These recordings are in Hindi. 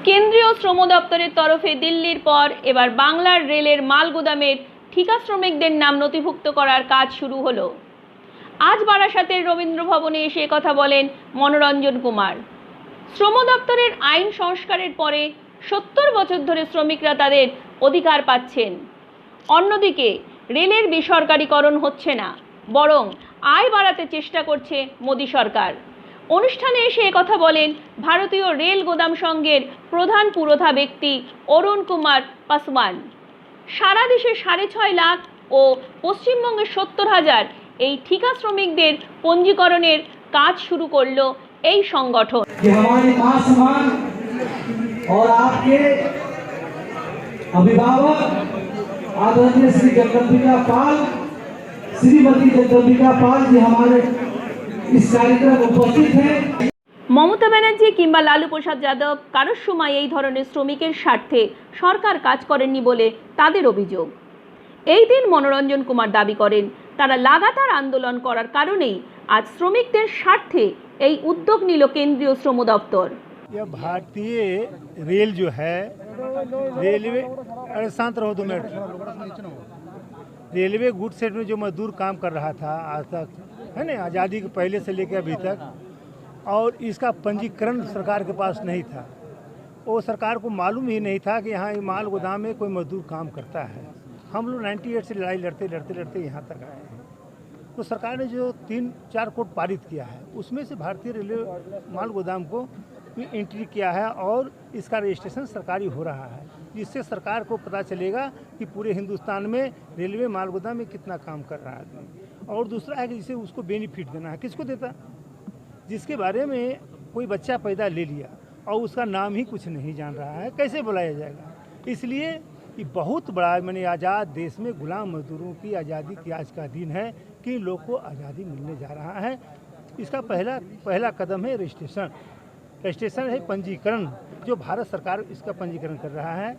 কেন্দ্রীয় শ্রম দপ্তরের তরফে দিল্লির পর এবার বাংলার রেলের মাল গুদামের ঠিকা শ্রমিকদের নাম নথিভুক্ত করার কাজ শুরু হলো। আজ বারাসাতের রবীন্দ্র ভবনে এসে কথা বলেন মনোরঞ্জন কুমার। শ্রম দপ্তরের আইন সংস্কারের পরে 70 বছর ধরে শ্রমিকরা তাদের অধিকার পাচ্ছেন। অন্যদিকে রেলের বেসরকারীকরণ হচ্ছে না, বরং আয় বাড়াতে চেষ্টা করছে মোদী সরকার। অনুষ্ঠানে এসে কথা বলেন ভারতীয় রেল গোদাম সংঘের প্রধান পুরোধা ব্যক্তি অরুণ কুমার পাসওয়ান। সারা দেশে 6.5 লাখ ও পশ্চিমবঙ্গে 70,000 এই ঠিকা শ্রমিকদের পঞ্জীকরণের কাজ শুরু করলো এই সংগঠন। अभिभावक आदरणीय श्री जगदम्बिका पाल, श्रीमती जगदम्बिका पाल जी हमारे इस कार्यक्रम में उपस्थित हैं। মমতা ব্যানার্জি কিংবা লালু প্রসাদ যাদব কারোর সময় এই ধরনের শ্রমিকের স্বার্থে সরকার কাজ করেননি বলে তাদের অভিযোগ। এই দিন মনোরঞ্জন কুমার দাবি করেন তারা লাগাতার আন্দোলন করার কারণেই আজ শ্রমিকদের স্বার্থে এই উদ্যোগ নিল কেন্দ্রীয় শ্রম দপ্তর। यह भारतीय रेल जो है, रेलवे, अरे शांत रहो 2 मिनट। रेलवे गुड सेट में जो मजदूर काम कर रहा था आज तक, है ना, आज़ादी के पहले से लेकर अभी तक, और इसका पंजीकरण सरकार के पास नहीं था। वो सरकार को मालूम ही नहीं था कि यहाँ माल गोदाम में कोई मजदूर काम करता है। हम लोग 98 से लड़ाई लड़ते यहाँ तक आए हैं। तो सरकार ने जो 3-4 कोड पारित किया है, उसमें से भारतीय रेलवे माल गोदाम को एंट्री किया है और इसका रजिस्ट्रेशन सरकारी हो रहा है, जिससे सरकार को पता चलेगा कि पूरे हिंदुस्तान में रेलवे माल गोदाम में कितना काम कर रहा है आदमी। और दूसरा है कि जिसे उसको बेनिफिट देना है, किसको देता, जिसके बारे में कोई बच्चा पैदा ले लिया और उसका नाम ही कुछ नहीं जान रहा है, कैसे बुलाया जाएगा। इसलिए कि बहुत बड़ा मैंने आज़ाद देश में गुलाम मजदूरों की आज़ादी की आज का दिन है कि लोग को आज़ादी मिलने जा रहा है। इसका पहला कदम है रजिस्ट्रेशन है पंजीकरण, जो भारत सरकार इसका पंजीकरण कर रहा है।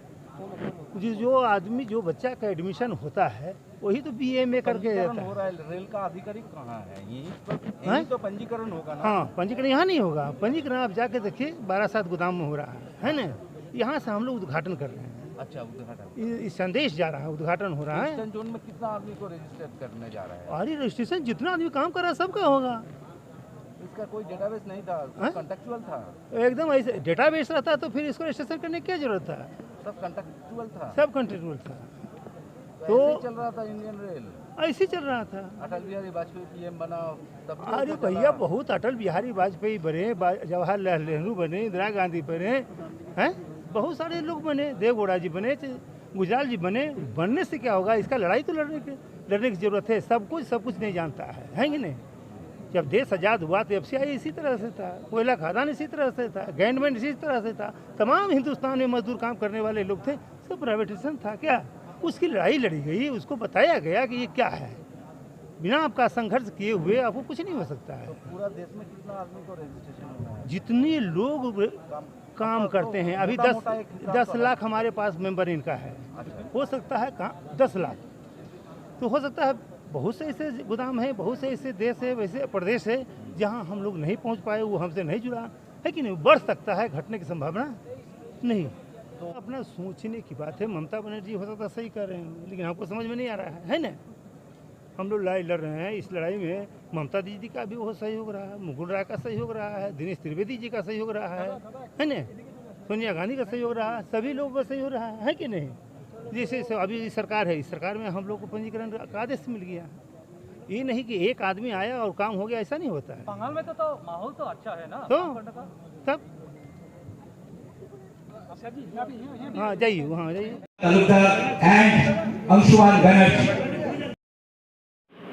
जो आदमी जो बच्चा का एडमिशन होता है वही तो BA करके जाता है। रेल का आधिकारिक कहाँ है? यही तो पंजीकरण होगा ना। हाँ, पंजीकरण यहाँ नहीं होगा। पंजीकरण आप जाके देखिए बारासात गोदाम में हो रहा है ना। यहाँ से हम लोग उद्घाटन कर रहे हैं। अच्छा, उद्घाटन, इस संदेश जा रहा है, उद्घाटन हो रहा है। जोन में कितना आदमी को रजिस्टर करने जा रहा है? अरे रजिस्ट्रेशन जितना आदमी काम कर रहा है सबका होगा। इसका कोई डेटाबेस नहीं था, कॉन्टेक्चुअल था। एकदम ऐसे डेटाबेस रहता तो फिर इसको रजिस्ट्रेशन करने की क्या जरूरत था? सब कॉन्टेक्चुअल था, सब कंट्रोल था। तो ऐसे चल रहा था इंडियन रेल, ऐसे चल रहा था। अटल बिहारी वाजपेयी PM बना तब। अरे भैया, बहुत अटल बिहारी वाजपेयी बने, जवाहरलाल नेहरू बने, इंदिरा गांधी बने, हैं, बहुत सारे लोग बने, देवगौड़ा जी बने, गुजराल जी बने। बनने से क्या होगा? इसका लड़ाई तो लड़ने की जरूरत है। सब कुछ नहीं जानता है कि नहीं। जब देश आज़ाद हुआ तो FCI इसी तरह से था, कोयला खदान इसी तरह से था, गवर्नमेंट इसी तरह से था। तमाम हिंदुस्तान में मजदूर काम करने वाले लोग थे, सब प्राइवेटाइजेशन था। क्या उसकी लड़ाई लड़ी गई, उसको बताया गया कि ये क्या है। बिना आपका संघर्ष किए हुए आपको कुछ नहीं हो सकता है। तो पूरा देश में कितना आदमी को रजिस्ट्रेशन होना है? जितने लोग काम करते हैं, अभी 10 लाख हमारे पास मेंबर इनका है। हो सकता है 10 लाख, तो हो सकता है बहुत से ऐसे गोदाम है, बहुत से ऐसे देश है, वैसे प्रदेश है जहां हम लोग नहीं पहुंच पाए, वो हमसे नहीं जुड़ा है कि नहीं। बढ़ सकता है, घटने की संभावना नहीं। तो अपना सोचने की बात है। ममता बनर्जी हो सकता सही कर रहे हैं, लेकिन हमको समझ में नहीं आ रहा है ना। हम लोग लड़ाई लड़ रहे हैं, इस लड़ाई में ममता दीदी का भी बहुत सहयोग रहा है, मुकुल राय का सहयोग रहा है, दिनेश त्रिवेदी जी का सहयोग रहा है ना, सोनिया गांधी का सहयोग रहा है, सभी लोगों का सहयोग रहा है कि नहीं। जैसे अभी सरकार है, इस सरकार में हम लोग को पंजीकरण का आदेश मिल गया। ये नहीं कि एक आदमी आया और काम हो गया, ऐसा नहीं होता है। बंगाल में तो माहौल तो अच्छा है ना, तो तब हाँ जाइए, वहाँ जाइए।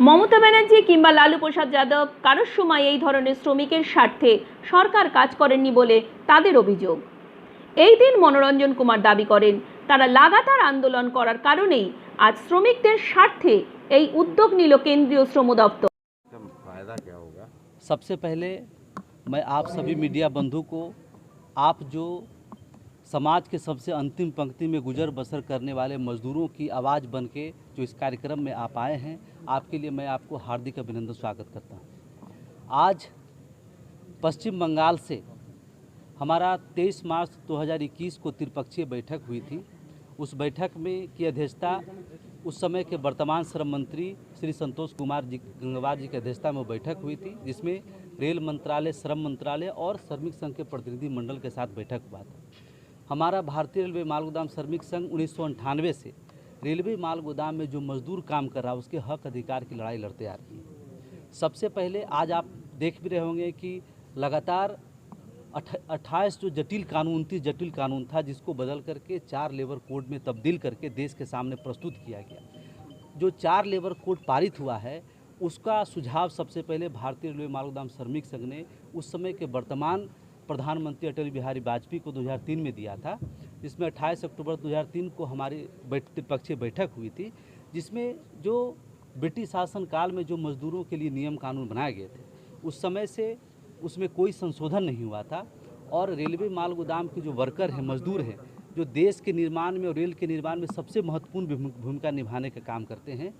মমতা ব্যানার্জি কিংবা লালু প্রসাদ যাদব কারোর সময় এই ধরনের শ্রমিকের স্বার্থে সরকার কাজ করেননি বলে তাদের অভিযোগ। এই দিন মনোরঞ্জন কুমার দাবি করেন তারা লাগাতার আন্দোলন করার কারণেই আজ শ্রমিকদের স্বার্থে এই উদ্যোগ নিল কেন্দ্রীয় শ্রম দপ্তর। फायदा क्या होगा? सबसे पहले मैं आप सभी मीडिया बंधु को, आप जो समाज के सबसे अंतिम पंक्ति में गुजर बसर करने वाले मजदूरों की आवाज़ बन के जो इस कार्यक्रम में आप आए हैं, आपके लिए मैं आपको हार्दिक अभिनंदन स्वागत करता हूँ। आज पश्चिम बंगाल से हमारा 23 मार्च 2021 को त्रिपक्षीय बैठक हुई थी। उस बैठक में की अध्यक्षता उस समय के वर्तमान श्रम मंत्री श्री संतोष कुमार जी गंगवार जी की अध्यक्षता में बैठक हुई थी, जिसमें रेल मंत्रालय, श्रम मंत्रालय और श्रमिक संघ के प्रतिनिधि मंडल के साथ बैठक हुआ था। हमारा भारतीय रेलवे माल गोदाम श्रमिक संघ 1998 से रेलवे माल गोदाम में जो मजदूर काम कर रहा है उसके हक अधिकार की लड़ाई लड़ते आ रही है। सबसे पहले आज आप देख भी रहे होंगे कि लगातार 28 जो जटिल कानून 29 जटिल कानून था, जिसको बदल करके 4 लेबर कोड में तब्दील करके देश के सामने प्रस्तुत किया गया। जो 4 लेबर कोड पारित हुआ है उसका सुझाव सबसे पहले भारतीय रेलवे माल गोदाम श्रमिक संघ ने उस समय के वर्तमान प्रधानमंत्री अटल बिहारी वाजपेयी को 2003 में दिया था, जिसमें 28 अक्टूबर 2003 को हमारी त्रिपक्षीय बैठक हुई थी, जिसमें जो ब्रिटिश शासन काल में जो मजदूरों के लिए नियम कानून बनाए गए थे उस समय से उसमें कोई संशोधन नहीं हुआ था। और रेलवे माल गोदाम के जो वर्कर हैं, मजदूर हैं, जो देश के निर्माण में और रेल के निर्माण में सबसे महत्वपूर्ण भूमिका निभाने का काम करते हैं,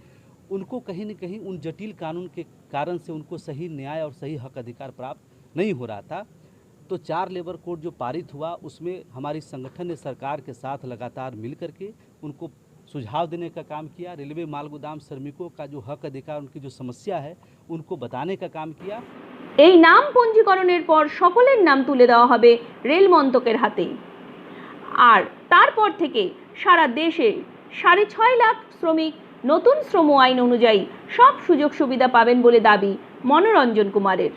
उनको कहीं न कहीं उन जटिल कानून के कारण से उनको सही न्याय और सही हक अधिकार प्राप्त नहीं हो रहा था। तो 4 लेबर कोड जो पारित हुआ उसमें हमारी संगठन ने सरकार के साथ लगातार मिल करके उनको सुझाव देने का काम किया। रेलवे माल गोदाम श्रमिकों का जो हक अधिकार, उनकी जो समस्या है, उनको बताने का काम किया। এই নাম পঞ্জীকরণের পর সকলের নাম তুলে দেওয়া হবে রেল মন্ত্রকের হাতে। আর তারপর থেকে সারা দেশে 6.5 লাখ শ্রমিক নতুন শ্রম আইন অনুযায়ী সব সুযোগ সুবিধা পাবেন বলে দাবি মনোরঞ্জন কুমারের।